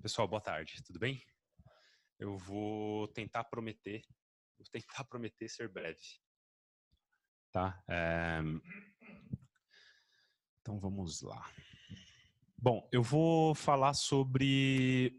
Pessoal, boa tarde, tudo bem? Eu vou tentar prometer ser breve, tá? Então vamos lá. Bom, eu vou falar sobre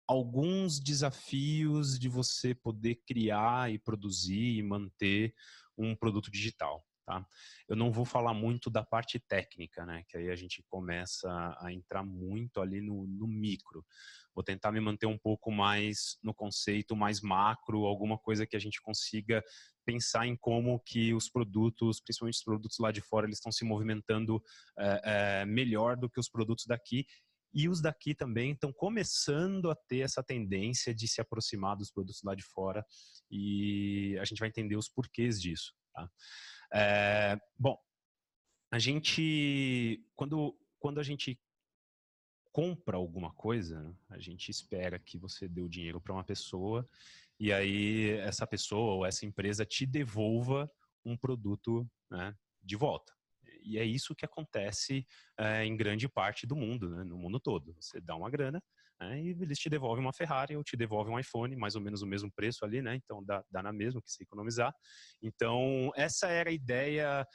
alguns desafios de você poder criar e produzir e manter um produto digital, tá? Eu não vou falar muito da parte técnica, né? Que aí a gente começa a entrar muito ali no micro. Vou tentar me manter um pouco mais no conceito mais macro, alguma coisa que a gente consiga pensar em como que os produtos, principalmente os produtos lá de fora, eles estão se movimentando melhor do que os produtos daqui. E os daqui também estão começando a ter essa tendência de se aproximar dos produtos lá de fora, e a gente vai entender os porquês disso, tá? Bom, a gente, quando a gente compra alguma coisa, a gente espera que você dê o dinheiro para uma pessoa e aí essa pessoa ou essa empresa te devolva um produto, né, de volta. E é isso que acontece em grande parte do mundo, né, no mundo todo. Você dá uma grana, né, e eles te devolvem uma Ferrari ou te devolvem um iPhone, mais ou menos o mesmo preço ali, né? Então dá na mesma que se economizar. Então essa era a ideia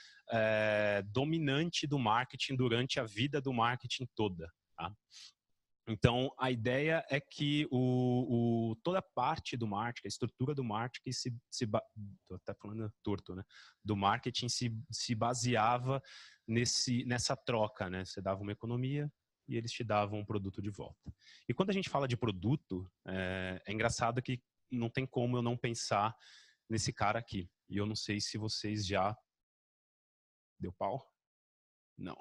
dominante do marketing durante a vida do marketing toda. Tá? Então, a ideia é que toda a parte do marketing, a estrutura do marketing tô até falando torto, né? Do marketing se baseava nessa troca, né? Você dava uma economia e eles te davam um produto de volta. E quando a gente fala de produto, é engraçado que não tem como eu não pensar nesse cara aqui. E eu não sei se vocês já... Deu pau? Não.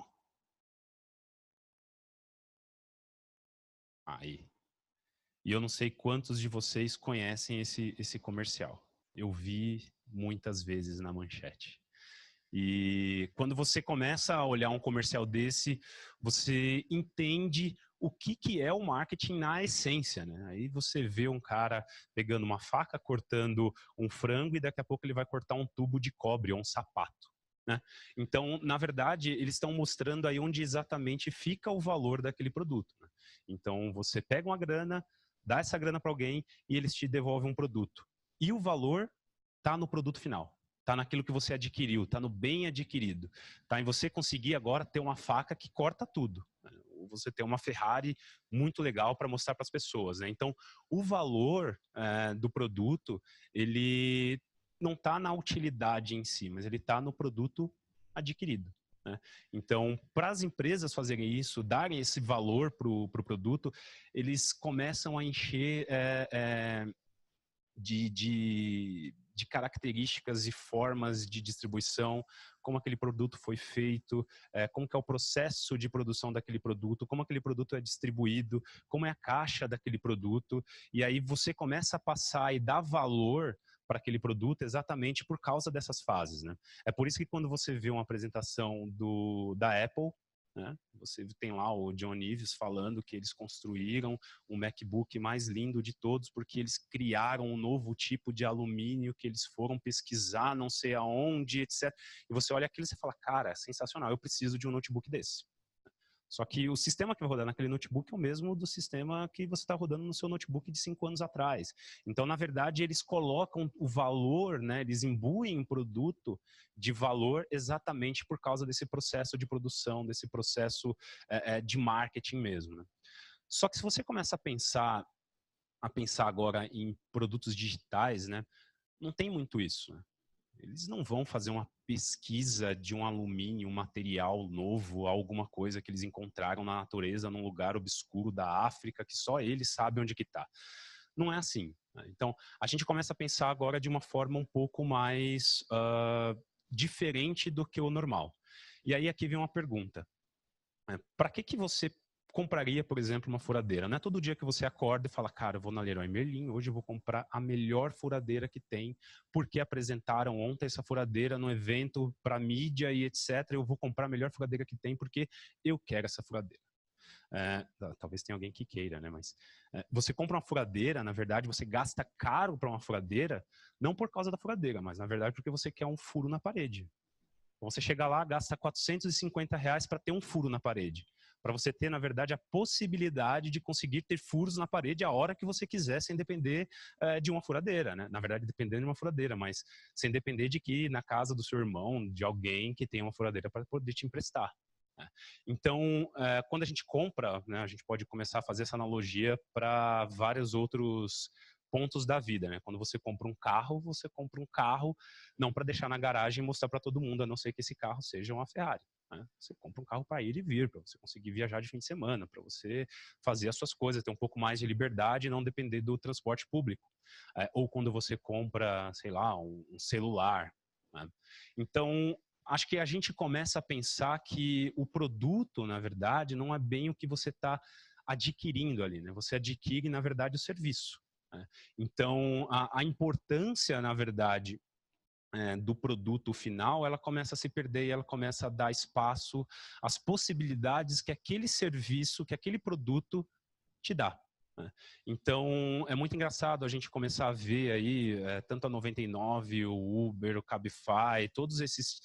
Aí. E eu não sei quantos de vocês conhecem esse comercial. Eu vi muitas vezes na manchete. E quando você começa a olhar um comercial desse, você entende o que é o marketing na essência, né? Aí você vê um cara pegando uma faca, cortando um frango e daqui a pouco ele vai cortar um tubo de cobre ou um sapato, né? Então, na verdade, eles estão mostrando aí onde exatamente fica o valor daquele produto, né? Então, você pega uma grana, dá essa grana para alguém e eles te devolvem um produto. E o valor está no produto final. Está naquilo que você adquiriu, está no bem adquirido. Está em você conseguir agora ter uma faca que corta tudo. Ou você ter uma Ferrari muito legal para mostrar para as pessoas, né? Então, o valor do produto, ele não está na utilidade em si, mas ele está no produto adquirido, né? Então, para as empresas fazerem isso, darem esse valor para o produto, eles começam a encher de características e formas de distribuição, como aquele produto foi feito, como que é o processo de produção daquele produto, como aquele produto é distribuído, como é a caixa daquele produto, e aí você começa a passar e dar valor para aquele produto exatamente por causa dessas fases, né? É por isso que quando você vê uma apresentação da Apple, né, você tem lá o John Ives falando que eles construíram o MacBook mais lindo de todos porque eles criaram um novo tipo de alumínio que eles foram pesquisar não sei aonde, etc. E você olha aquilo e você fala, cara, é sensacional, eu preciso de um notebook desse. Só que o sistema que vai rodar naquele notebook é o mesmo do sistema que você está rodando no seu notebook de 5 anos atrás. Então, na verdade, eles colocam o valor, né, eles imbuem o produto de valor exatamente por causa desse processo de produção, desse processo de marketing mesmo, né? Só que se você começa a pensar agora em produtos digitais, né, não tem muito isso, né? Eles não vão fazer uma pesquisa de um alumínio, um material novo, alguma coisa que eles encontraram na natureza, num lugar obscuro da África, que só eles sabem onde que está. Não é assim, né? Então, a gente começa a pensar agora de uma forma um pouco mais diferente do que o normal. E aí aqui vem uma pergunta. Para que você compraria, por exemplo, uma furadeira? Não é todo dia que você acorda e fala, cara, eu vou na Leroy Merlin, hoje eu vou comprar a melhor furadeira que tem, porque apresentaram ontem essa furadeira no evento para mídia e etc. Eu vou comprar a melhor furadeira que tem porque eu quero essa furadeira. Talvez tenha alguém que queira, né? Mas você compra uma furadeira, na verdade, você gasta caro para uma furadeira, não por causa da furadeira, mas na verdade porque você quer um furo na parede. Você chega lá, gasta R$ 450 para ter um furo na parede. para você ter, na verdade, a possibilidade de conseguir ter furos na parede a hora que você quiser, sem depender de uma furadeira, né? Na verdade, dependendo de uma furadeira, mas sem depender de que na casa do seu irmão, de alguém que tenha uma furadeira para poder te emprestar. Né? Então, quando a gente compra, né, a gente pode começar a fazer essa analogia para vários outros pontos da vida, né? Quando você compra um carro não para deixar na garagem e mostrar para todo mundo, a não ser que esse carro seja uma Ferrari. Né? Você compra um carro para ir e vir, para você conseguir viajar de fim de semana, para você fazer as suas coisas, ter um pouco mais de liberdade e não depender do transporte público. Ou quando você compra, sei lá, um celular. Né? Então, acho que a gente começa a pensar que o produto, na verdade, não é bem o que você está adquirindo ali, né? Você adquire, na verdade, o serviço. Né? Então, a importância, na verdade, do produto final, ela começa a se perder e ela começa a dar espaço às possibilidades que aquele serviço, que aquele produto te dá. Né? Então, é muito engraçado a gente começar a ver aí, tanto a 99, o Uber, o Cabify, todos essas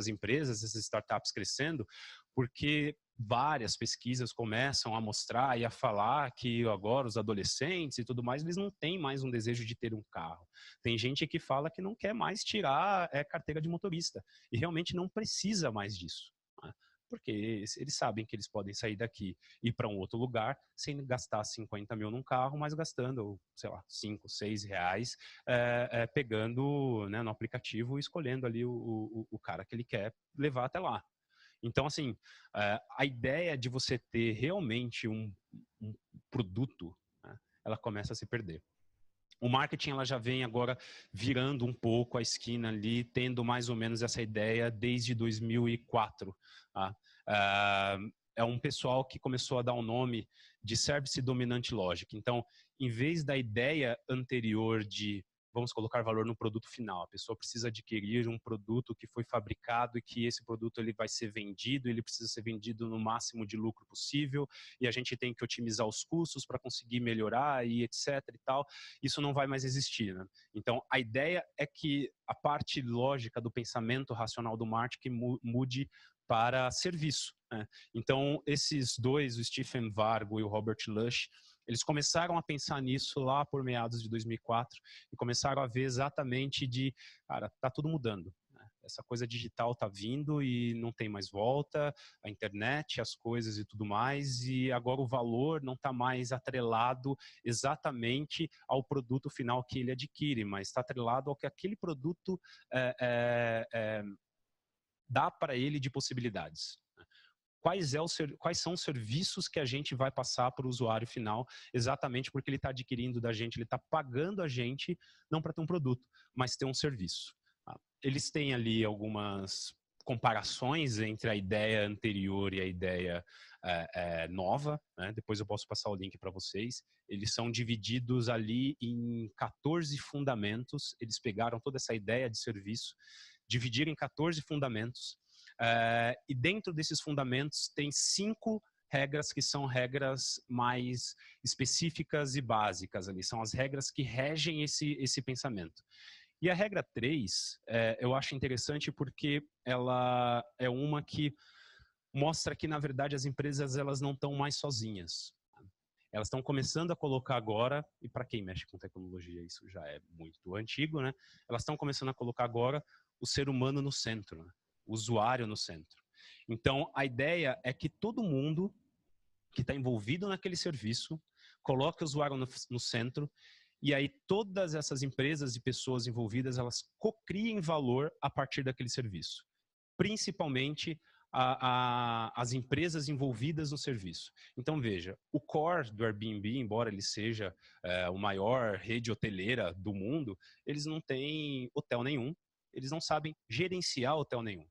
empresas, essas startups crescendo, porque várias pesquisas começam a mostrar e a falar que agora os adolescentes e tudo mais, eles não têm mais um desejo de ter um carro. Tem gente que fala que não quer mais tirar carteira de motorista e realmente não precisa mais disso. Né? Porque eles sabem que eles podem sair daqui e ir para um outro lugar sem gastar 50 mil num carro, mas gastando, sei lá, 5, 6 reais, pegando, né, no aplicativo e escolhendo ali o cara que ele quer levar até lá. Então, assim, a ideia de você ter realmente um produto, né, ela começa a se perder. O marketing ela já vem agora virando um pouco a esquina ali, tendo mais ou menos essa ideia desde 2004. Tá? É um pessoal que começou a dar um nome de Service Dominant Logic. Então, em vez da ideia anterior de vamos colocar valor no produto final. A pessoa precisa adquirir um produto que foi fabricado e que esse produto ele vai ser vendido, ele precisa ser vendido no máximo de lucro possível e a gente tem que otimizar os custos para conseguir melhorar e etc e tal. Isso não vai mais existir, né? Então, a ideia é que a parte lógica do pensamento racional do marketing mude para serviço. Né? Então, esses dois, o Stephen Vargo e o Robert Lush, eles começaram a pensar nisso lá por meados de 2004 e começaram a ver exatamente de, cara, tá tudo mudando. Né? Essa coisa digital tá vindo e não tem mais volta, a internet, as coisas e tudo mais, e agora o valor não está mais atrelado exatamente ao produto final que ele adquire, mas está atrelado ao que aquele produto dá para ele de possibilidades. Quais são os serviços que a gente vai passar para o usuário final, exatamente porque ele está adquirindo da gente, ele está pagando a gente, não para ter um produto, mas ter um serviço. Tá? Eles têm ali algumas comparações entre a ideia anterior e a ideia nova, né? Depois eu posso passar o link para vocês. Eles são divididos ali em 14 fundamentos, eles pegaram toda essa ideia de serviço, dividiram em 14 fundamentos, e dentro desses fundamentos tem 5 regras que são regras mais específicas e básicas ali, são as regras que regem esse pensamento. E a regra 3, eu acho interessante porque ela é uma que mostra que, na verdade, as empresas elas não estão mais sozinhas. Elas estão começando a colocar agora, e para quem mexe com tecnologia isso já é muito antigo, né? Elas estão começando a colocar agora o ser humano no centro, né? O usuário no centro. Então, a ideia é que todo mundo que está envolvido naquele serviço coloque o usuário no centro e aí todas essas empresas e pessoas envolvidas, elas cocriem valor a partir daquele serviço. Principalmente as empresas envolvidas no serviço. Então, veja, o core do Airbnb, embora ele seja a maior rede hoteleira do mundo, eles não têm hotel nenhum, eles não sabem gerenciar hotel nenhum.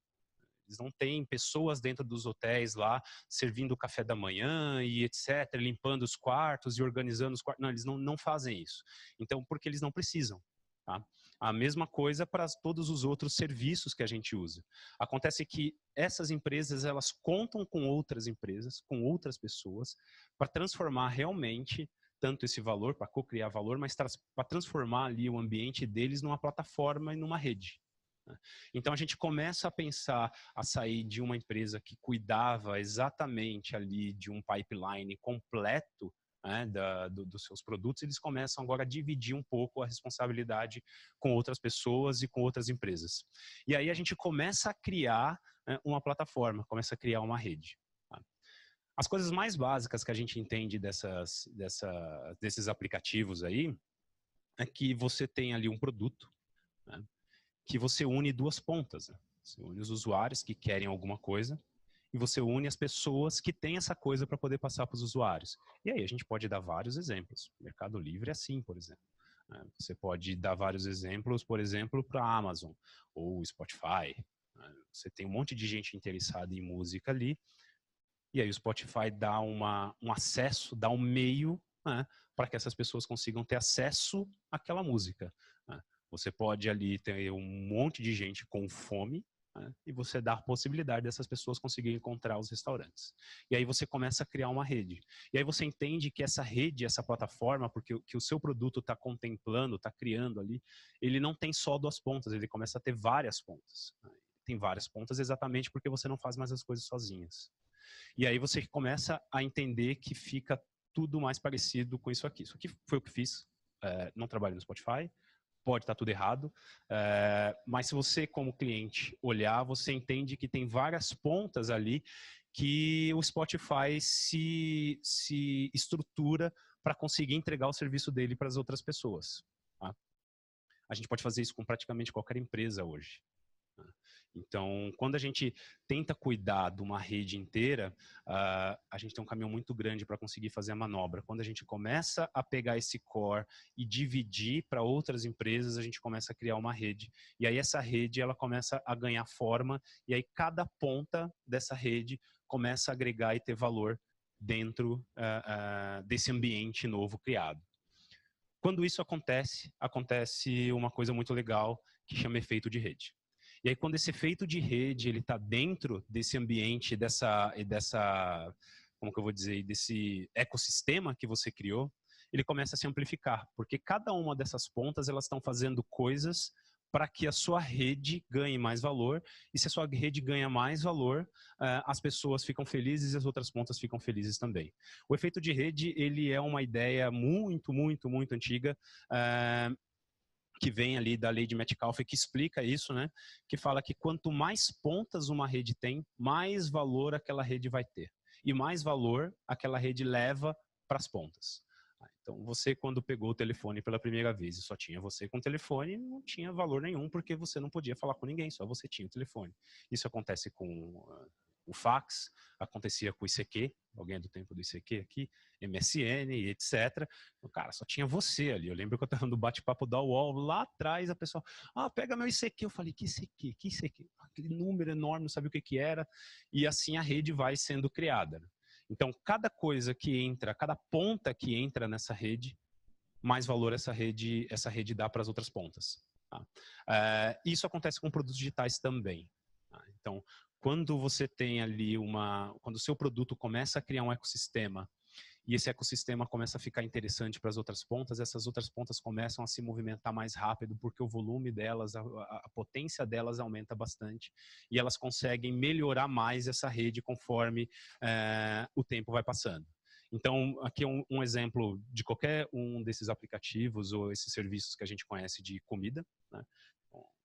Eles não têm pessoas dentro dos hotéis lá servindo o café da manhã e etc, limpando os quartos e organizando os quartos. Não, eles não fazem isso. Então, porque eles não precisam. Tá? A mesma coisa para todos os outros serviços que a gente usa. Acontece que essas empresas, elas contam com outras empresas, com outras pessoas, para transformar realmente tanto esse valor, para co-criar valor, mas para transformar ali o ambiente deles numa plataforma e numa rede. né? Então a gente começa a pensar a sair de uma empresa que cuidava exatamente ali de um pipeline completo, né, dos seus produtos, eles começam agora a dividir um pouco a responsabilidade com outras pessoas e com outras empresas. E aí a gente começa a criar, né, uma plataforma, começa a criar uma rede. Tá? As coisas mais básicas que a gente entende desses aplicativos aí é que você tem ali um produto, né, que você une duas pontas. Né? Você une os usuários que querem alguma coisa e você une as pessoas que têm essa coisa para poder passar para os usuários. E aí a gente pode dar vários exemplos. O Mercado Livre é assim, por exemplo. Você pode dar vários exemplos, por exemplo, para a Amazon ou Spotify. Você tem um monte de gente interessada em música ali, e aí o Spotify dá um acesso, dá um meio, né, para que essas pessoas consigam ter acesso àquela música. Né? Você pode ali ter um monte de gente com fome, né, e você dá a possibilidade dessas pessoas conseguirem encontrar os restaurantes. E aí você começa a criar uma rede. E aí você entende que essa rede, essa plataforma, porque que o seu produto está contemplando, está criando ali, ele não tem só duas pontas, ele começa a ter várias pontas. Né? Tem várias pontas exatamente porque você não faz mais as coisas sozinhas. E aí você começa a entender que fica tudo mais parecido com isso aqui. Isso aqui foi o que fiz. Não trabalho no Spotify, pode estar tudo errado, mas se você, como cliente, olhar, você entende que tem várias pontas ali que o Spotify se estrutura para conseguir entregar o serviço dele para as outras pessoas. Tá? A gente pode fazer isso com praticamente qualquer empresa hoje. Então, quando a gente tenta cuidar de uma rede inteira, a gente tem um caminho muito grande para conseguir fazer a manobra. Quando a gente começa a pegar esse core e dividir para outras empresas, a gente começa a criar uma rede. E aí essa rede ela começa a ganhar forma, e aí cada ponta dessa rede começa a agregar e ter valor dentro desse ambiente novo criado. Quando isso acontece, acontece uma coisa muito legal que chama efeito de rede. E aí, quando esse efeito de rede ele está dentro desse ambiente, como que eu vou dizer, desse ecossistema que você criou, ele começa a se amplificar, porque cada uma dessas pontas elas estão fazendo coisas para que a sua rede ganhe mais valor, e se a sua rede ganha mais valor, as pessoas ficam felizes e as outras pontas ficam felizes também. O efeito de rede, ele é uma ideia muito, muito, muito antiga, que vem ali da lei de Metcalfe, que explica isso, né? Que fala que quanto mais pontas uma rede tem, mais valor aquela rede vai ter. E mais valor aquela rede leva para as pontas. Então, você quando pegou o telefone pela primeira vez e só tinha você com o telefone, não tinha valor nenhum, porque você não podia falar com ninguém, só você tinha o telefone. Isso acontece com o fax, acontecia com o ICQ, alguém do tempo do ICQ aqui, MSN e etc. Cara, só tinha você ali. Eu lembro que eu estava no bate-papo da UOL, lá atrás a pessoa, pega meu ICQ. Eu falei, que ICQ? Que ICQ? Aquele número enorme, não sabia o que era. E assim a rede vai sendo criada. Então, cada coisa que entra, cada ponta que entra nessa rede, mais valor essa rede dá para as outras pontas. Tá? Isso acontece com produtos digitais também. Tá? Então, quando você tem ali quando o seu produto começa a criar um ecossistema e esse ecossistema começa a ficar interessante para as outras pontas, essas outras pontas começam a se movimentar mais rápido porque o volume delas, a potência delas aumenta bastante e elas conseguem melhorar mais essa rede conforme o tempo vai passando. Então, aqui é um exemplo de qualquer um desses aplicativos ou esses serviços que a gente conhece de comida, né?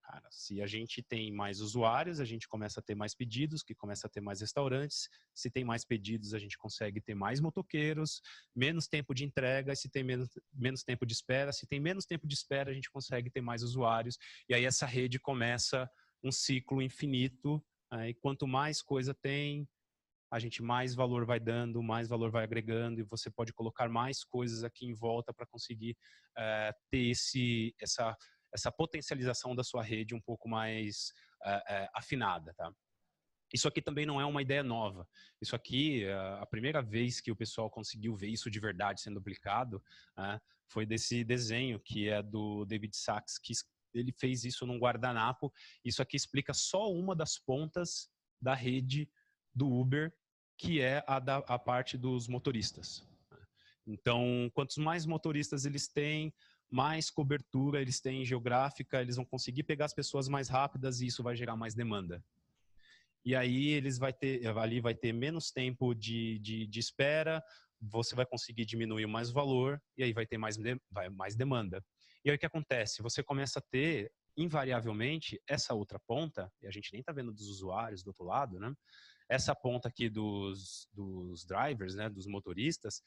Cara, se a gente tem mais usuários, a gente começa a ter mais pedidos, que começa a ter mais restaurantes. Se tem mais pedidos, a gente consegue ter mais motoqueiros, menos tempo de entrega. Se tem menos tempo de espera, se tem menos tempo de espera, a gente consegue ter mais usuários. E aí essa rede começa um ciclo infinito. E quanto mais coisa tem, a gente mais valor vai dando, mais valor vai agregando, e você pode colocar mais coisas aqui em volta para conseguir ter essa potencialização da sua rede um pouco mais afinada, tá? Isso aqui também não é uma ideia nova. Isso aqui, a primeira vez que o pessoal conseguiu ver isso de verdade sendo aplicado, foi desse desenho que é do David Sachs, que ele fez isso num guardanapo. Isso aqui explica só uma das pontas da rede do Uber, que é a parte dos motoristas. Então, quantos mais motoristas eles têm, mais cobertura eles têm geográfica, eles vão conseguir pegar as pessoas mais rápidas e isso vai gerar mais demanda. E aí ali vai ter menos tempo de espera, você vai conseguir diminuir mais o valor e aí vai ter mais demanda. E aí o que acontece? Você começa a ter, invariavelmente, essa outra ponta, e a gente nem está vendo dos usuários do outro lado, né? Essa ponta aqui dos drivers, né, dos motoristas,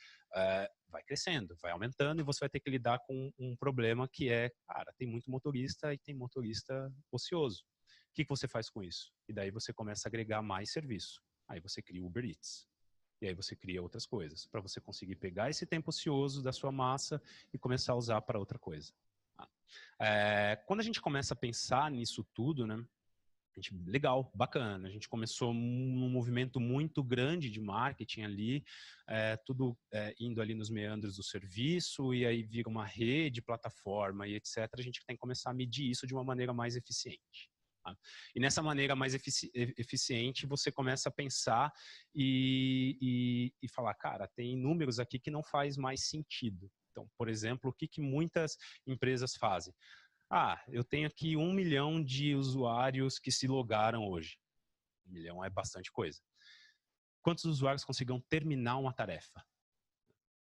vai crescendo, vai aumentando e você vai ter que lidar com um problema que é, cara, tem muito motorista e tem motorista ocioso. O que você faz com isso? E daí você começa a agregar mais serviço. Aí você cria o Uber Eats. E aí você cria outras coisas, para você conseguir pegar esse tempo ocioso da sua massa e começar a usar para outra coisa. Quando a gente começa a pensar nisso tudo, né? Legal, bacana. A gente começou um movimento muito grande de marketing ali, tudo indo ali nos meandros do serviço, e aí vira uma rede, plataforma e etc. A gente tem que começar a medir isso de uma maneira mais eficiente. Tá? E nessa maneira mais eficiente, você começa a pensar e falar, cara, tem números aqui que não faz mais sentido. Então, por exemplo, o que muitas empresas fazem? Eu tenho aqui 1 milhão de usuários que se logaram hoje. 1 milhão é bastante coisa. Quantos usuários conseguiram terminar uma tarefa?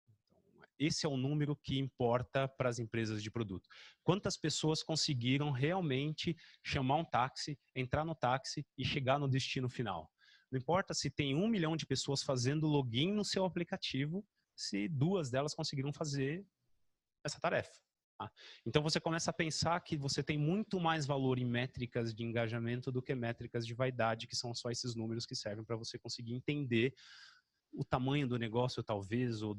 Então, esse é o número que importa para as empresas de produto. Quantas pessoas conseguiram realmente chamar um táxi, entrar no táxi e chegar no destino final? Não importa se tem 1 milhão de pessoas fazendo login no seu aplicativo, se 2 delas conseguiram fazer essa tarefa. Então você começa a pensar que você tem muito mais valor em métricas de engajamento do que métricas de vaidade, que são só esses números que servem para você conseguir entender o tamanho do negócio, talvez, ou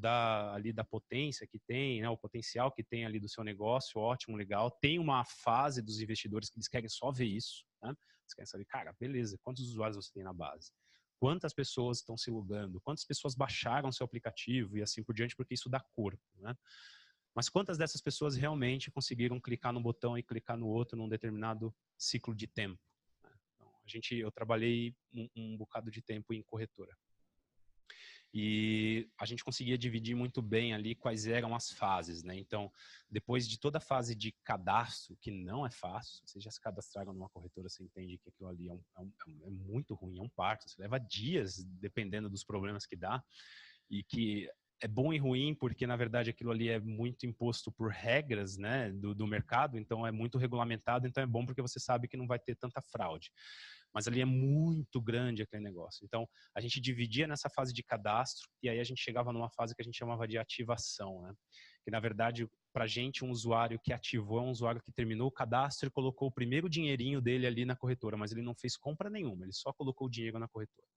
ali da potência que tem, né, o potencial que tem ali do seu negócio, ótimo, legal. Tem uma fase dos investidores que eles querem só ver isso, né? Eles querem saber, cara, beleza, quantos usuários você tem na base? Quantas pessoas estão se logando? Quantas pessoas baixaram seu aplicativo? E assim por diante, porque isso dá corpo, né? Mas quantas dessas pessoas realmente conseguiram clicar no botão e clicar no outro num determinado ciclo de tempo? Então, eu trabalhei um bocado de tempo em corretora. E a gente conseguia dividir muito bem ali quais eram as fases, né? Então, depois de toda a fase de cadastro, que não é fácil, vocês já se cadastraram numa corretora, você entende que aquilo ali é muito ruim, é um parto, você leva dias, dependendo dos problemas que dá, e que é bom e ruim porque, na verdade, aquilo ali é muito imposto por regras, né, do mercado, então é muito regulamentado, então é bom porque você sabe que não vai ter tanta fraude. Mas ali é muito grande aquele negócio. Então, a gente dividia nessa fase de cadastro e aí a gente chegava numa fase que a gente chamava de ativação, né? Que, na verdade, para a gente, um usuário que ativou é um usuário que terminou o cadastro e colocou o primeiro dinheirinho dele ali na corretora, mas ele não fez compra nenhuma, ele só colocou o dinheiro na corretora.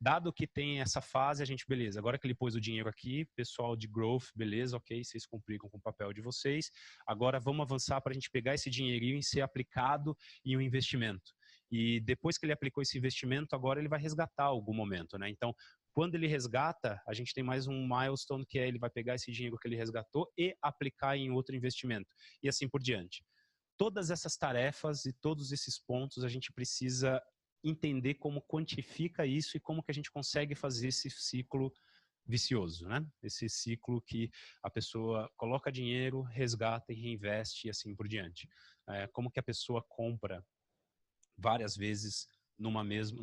Dado que tem essa fase, a gente, beleza, agora que ele pôs o dinheiro aqui, pessoal de growth, beleza, ok, vocês cumpriram com o papel de vocês, agora vamos avançar para a gente pegar esse dinheirinho e ser aplicado em um investimento. E depois que ele aplicou esse investimento, agora ele vai resgatar algum momento, né? Então, quando ele resgata, a gente tem mais um milestone, que é ele vai pegar esse dinheiro que ele resgatou e aplicar em outro investimento, e assim por diante. Todas essas tarefas e todos esses pontos a gente precisa entender como quantifica isso e como que a gente consegue fazer esse ciclo vicioso, né? Esse ciclo que a pessoa coloca dinheiro, resgata e reinveste e assim por diante. Como que a pessoa compra várias vezes no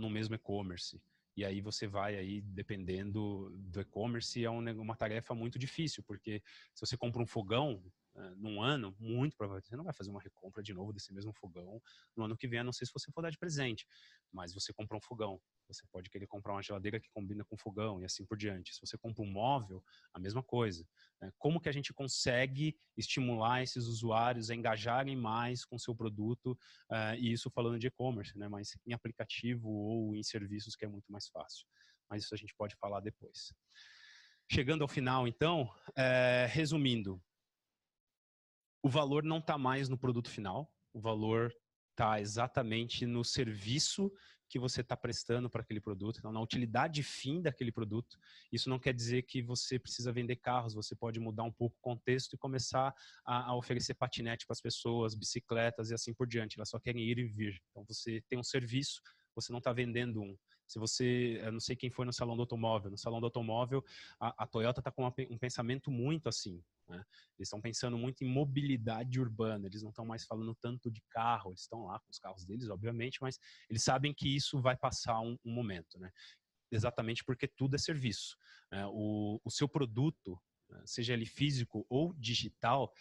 mesmo e-commerce. E aí você vai aí, dependendo do e-commerce, é uma tarefa muito difícil, porque se você compra um fogão num ano, muito provavelmente você não vai fazer uma recompra de novo desse mesmo fogão no ano que vem, a não ser se você for dar de presente. Mas você compra um fogão, você pode querer comprar uma geladeira que combina com fogão e assim por diante. Se você compra um móvel, a mesma coisa. Como que a gente consegue estimular esses usuários a engajarem mais com o seu produto, e isso falando de e-commerce, né? Mas em aplicativo ou em serviços, que é muito mais fácil. Mas isso a gente pode falar depois. Chegando ao final, então, resumindo, o valor não está mais no produto final, o valor está exatamente no serviço que você está prestando para aquele produto, então na utilidade fim daquele produto. Isso não quer dizer que você precisa vender carros, você pode mudar um pouco o contexto e começar a oferecer patinete para as pessoas, bicicletas e assim por diante, elas só querem ir e vir. Então você tem um serviço, você não está vendendo um, Se você, eu não sei quem foi no Salão do Automóvel, a Toyota está com um pensamento muito assim, né? Eles estão pensando muito em mobilidade urbana, eles não estão mais falando tanto de carro, eles estão lá com os carros deles, obviamente, mas eles sabem que isso vai passar um momento, né? Exatamente porque tudo é serviço, né? O seu produto, seja ele físico ou digital,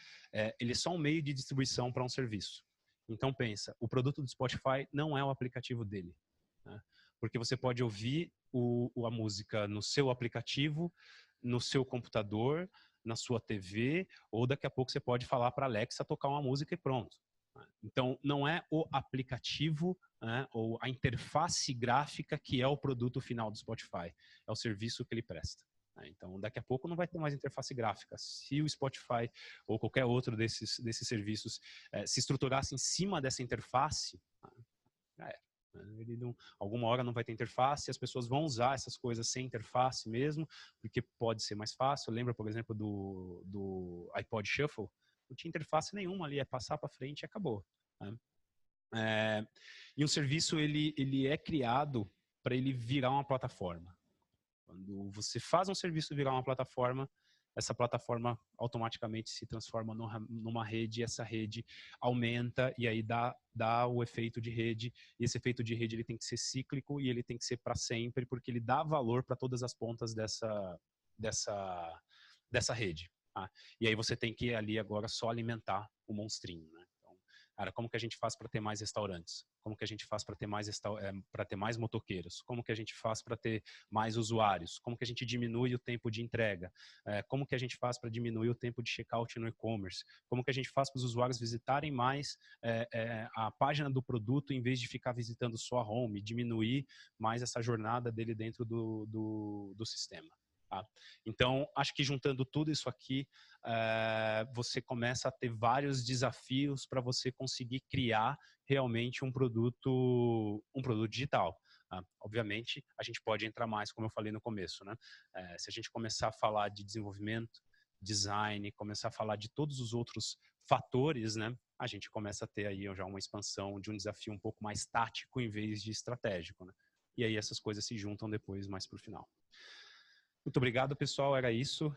ele é só um meio de distribuição para um serviço. Então pensa, o produto do Spotify não é o aplicativo dele, né? Porque você pode ouvir a música no seu aplicativo, no seu computador, na sua TV, ou daqui a pouco você pode falar para a Alexa tocar uma música e pronto. Então, não é o aplicativo, né, ou a interface gráfica que é o produto final do Spotify, é o serviço que ele presta. Então, daqui a pouco não vai ter mais interface gráfica. Se o Spotify ou qualquer outro desses serviços se estruturasse em cima dessa interface, já era. Ele não, alguma hora não vai ter interface, as pessoas vão usar essas coisas sem interface mesmo, porque pode ser mais fácil. Lembra, por exemplo, do iPod Shuffle? Não tinha interface nenhuma ali, é passar para frente e acabou, né? E um serviço, ele é criado para ele virar uma plataforma. Quando você faz um serviço virar uma plataforma, essa plataforma automaticamente se transforma numa rede, e essa rede aumenta e aí dá o efeito de rede, e esse efeito de rede ele tem que ser cíclico e ele tem que ser para sempre, porque ele dá valor para todas as pontas dessa rede. Tá? E aí você tem que ali agora só alimentar o monstrinho, né? Cara, como que a gente faz para ter mais restaurantes? Como que a gente faz para ter mais motoqueiros? Como que a gente faz para ter mais usuários? Como que a gente diminui o tempo de entrega? Como que a gente faz para diminuir o tempo de checkout no e-commerce? Como que a gente faz para os usuários visitarem mais a página do produto em vez de ficar visitando só a home? Diminuir mais essa jornada dele dentro do sistema. Tá? Então, acho que juntando tudo isso aqui, você começa a ter vários desafios para você conseguir criar realmente um produto digital. Obviamente, a gente pode entrar mais, como eu falei no começo, né? Se a gente começar a falar de desenvolvimento, design, começar a falar de todos os outros fatores, né? A gente começa a ter aí já uma expansão de um desafio um pouco mais tático em vez de estratégico, né? E aí essas coisas se juntam depois mais para o final. Muito obrigado, pessoal. Era isso.